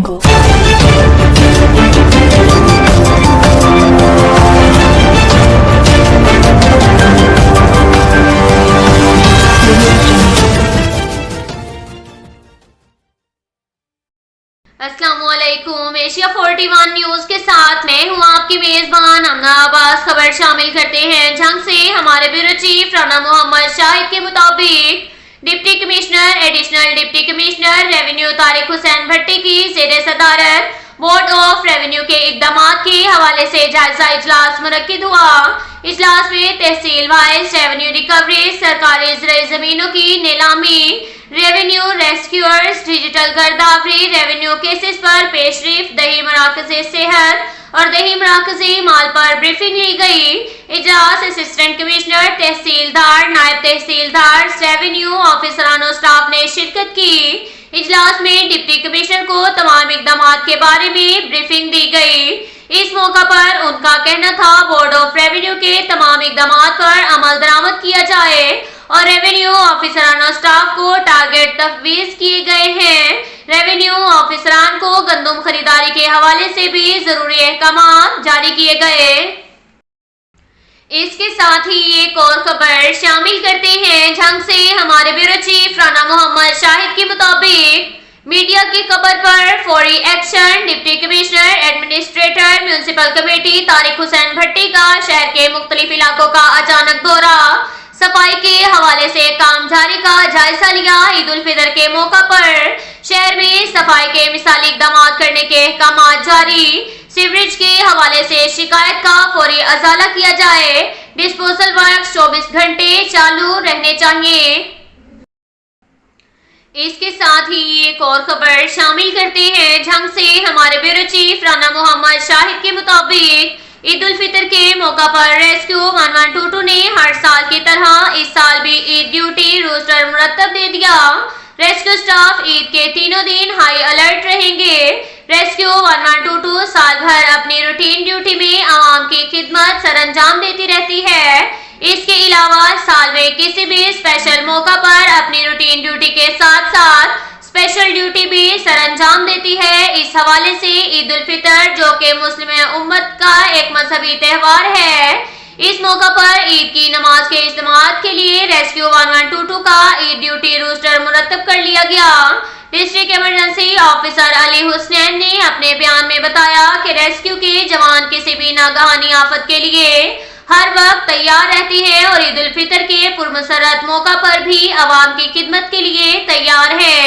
Jungle. अस्सलामुअलैकुम। Asia 41 news के साथ मैं हूं आपकी मेजबान अमना अब्बास। खबर शामिल करते हैं जंग से। हमारे ब्यूरो चीफ राना मोहम्मद शाहिद के मुताबिक deputy commissioner additional deputy commissioner revenue Tariq Hussain Bhatti की ज़ेरे सदारत बोर्ड ऑफ रेवेन्यू के इकदाम के हवाले से जायजा इजलास मुनक्किद हुआ। इजलास में तहसील वाइज रेवेन्यू रिकवरी, सरकारी ज़राई ज़मीनों की नीलामी, रेवेन्यू रेस्क्यूअर्स, डिजिटल गर्दावरी, रेवेन्यू केसेस पर पेशरफ, दही मराकज़े सेहत और दही मराकज़े माल पर ब्रीफिंग ली गई। इजलास असिस्टेंट कमिश्नर, तहसीलदार, नायब तहसीलदार, रेवेन्यू ऑफिसरान और स्टाफ ने शिरकत की। इजलास में डिप्टी कमिश्नर को तमाम इकदाम के बारे में ब्रीफिंग दी गई। इस मौका पर उनका कहना था बोर्ड ऑफ रेवेन्यू के तमाम इकदाम पर अमल दरामद किया जाए और रेवेन्यू ऑफिसरान और स्टाफ को टारगेट तफवीज किए गए हैं। रेवेन्यू ऑफिसरान को गंदम खरीदारी के हवाले से भी जरूरी अहकाम जारी किए गए। इसके साथ ही एक और खबर शामिल करते हैं जंग से। हमारे ब्यूरो चीफ राना मोहम्मद शाहिद के मुताबिक मीडिया की खबर पर फौरी action. Deputy commissioner administrator municipal committee Tariq Hussain Bhatti का शहर के मुख्तलिफ इलाकों का अचानक दौरा, सफाई के हवाले से काम जारी का जायजा लिया। ईद उल फितर के मौका पर शहर में सफाई के मिसाली इकदाम करने के अहकाम जारी। सीवरेज के हवाले से शिकायत का फौरी अजाला किया जाए। डिस्पोजल वर्क 24 घंटे चालू रहने चाहिए। इसके साथ ही एक और खबर शामिल करते हैं जंग से। हमारे ब्यूरो चीफ राना मोहम्मद शाहिद के मुताबिक ईद उल फितर के मौका पर रेस्क्यू 1122 ने हर साल की तरह इस साल भी ईद ड्यूटी रोस्टर मुरतब दे दिया। रेस्क्यू स्टाफ ईद के तीनों दिन हाई अलर्ट रहेंगे। रेस्क्यू 1122 साल भर अपनी रूटीन ड्यूटी में आवाम की खिदमत सरअंजाम देती रहती है। इसके अलावा साल में किसी भी स्पेशल मौका पर अपनी रूटीन ड्यूटी के साथ साथ स्पेशल ड्यूटी भी सरअंजाम देती है। इस हवाले से ईद उल फितर जो कि मुस्लिम उम्मत का एक मजहबी त्यौहार है, इस मौका पर ईद की नमाज के इज्तिमात के लिए रेस्क्यू 1122 का ईद ड्यूटी रोस्टर मुरतब कर लिया गया। District emergency officer Ali Hussain ने अपने बयान में बताया कि रेस्क्यू के जवान किसी भी नागहानी आफत के लिए हर वक्त तैयार रहती है और ईद उल फितर के पुरमसरत मौका पर भी आवाम की खिदमत के लिए तैयार है।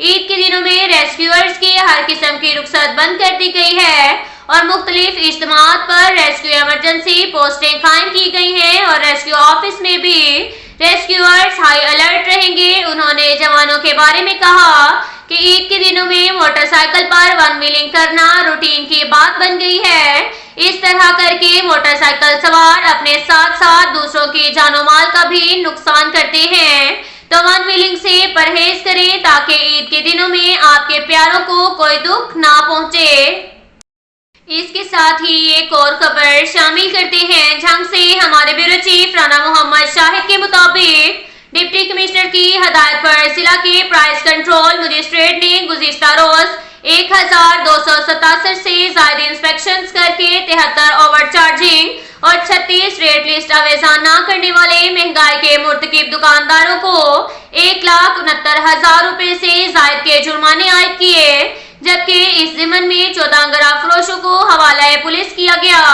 ईद के दिनों में रेस्क्यूअर्स की हर किस्म की रुखसत बंद कर दी गई है और मुख्तलिफ इज्तिमात पर रेस्क्यू इमरजेंसी पोस्टें कायम की गई हैं और रेस्क्यू ऑफिस में भी रेस्क्यूअर्स हाई अलर्ट रहेंगे। उन्होंने जवानों के बारे में कहा कि ईद के दिनों में मोटरसाइकिल पर वन व्हीलिंग करना रूटीन की बात बन गई है। इस तरह करके मोटरसाइकिल सवार अपने साथ साथ दूसरों की जानो माल का भी नुकसान करते हैं, तो वन व्हीलिंग से परहेज करें ताकि ईद के दिनों में आपके प्यारों को कोई दुख ना पहुंचे। इसके साथ ही एक और खबर शामिल करते हैं जंग से। हमारे ब्यूरो चीफ राना मोहम्मद शाहिद के मुताबिक डिप्टी कमिश्नर की हदायत पर जिला के प्राइस कंट्रोल मजिस्ट्रेट ने गुज़िश्ता रोज 1267 से ज्यादा इंस्पेक्शन करके 73 ओवर चार्जिंग और 36 रेट लिस्ट अवेजान न करने वाले महंगाई के मुर्तकिब दुकानदारों को 1,69,000 रुपए से ज्यादा के जुर्माने आयद किए, जबकि इस जिमन में 14 गरा फरोशों को हवाला पुलिस किया गया।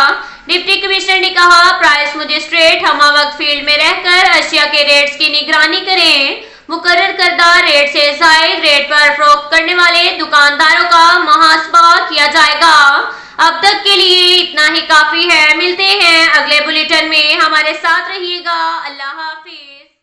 डिप्टी कमिश्नर ने कहा प्राइस मजिस्ट्रेट हमा वक्त फील्ड में रहकर अशिया के रेट्स की निगरानी करें। मुकर्रर करदा रेट से जायद रेट पर फरोख्त करने वाले दुकानदारों का मुहासबा किया जाएगा। अब तक के लिए इतना ही काफी है। मिलते हैं अगले बुलेटिन में, हमारे साथ रहिएगा। अल्लाह हाफिज।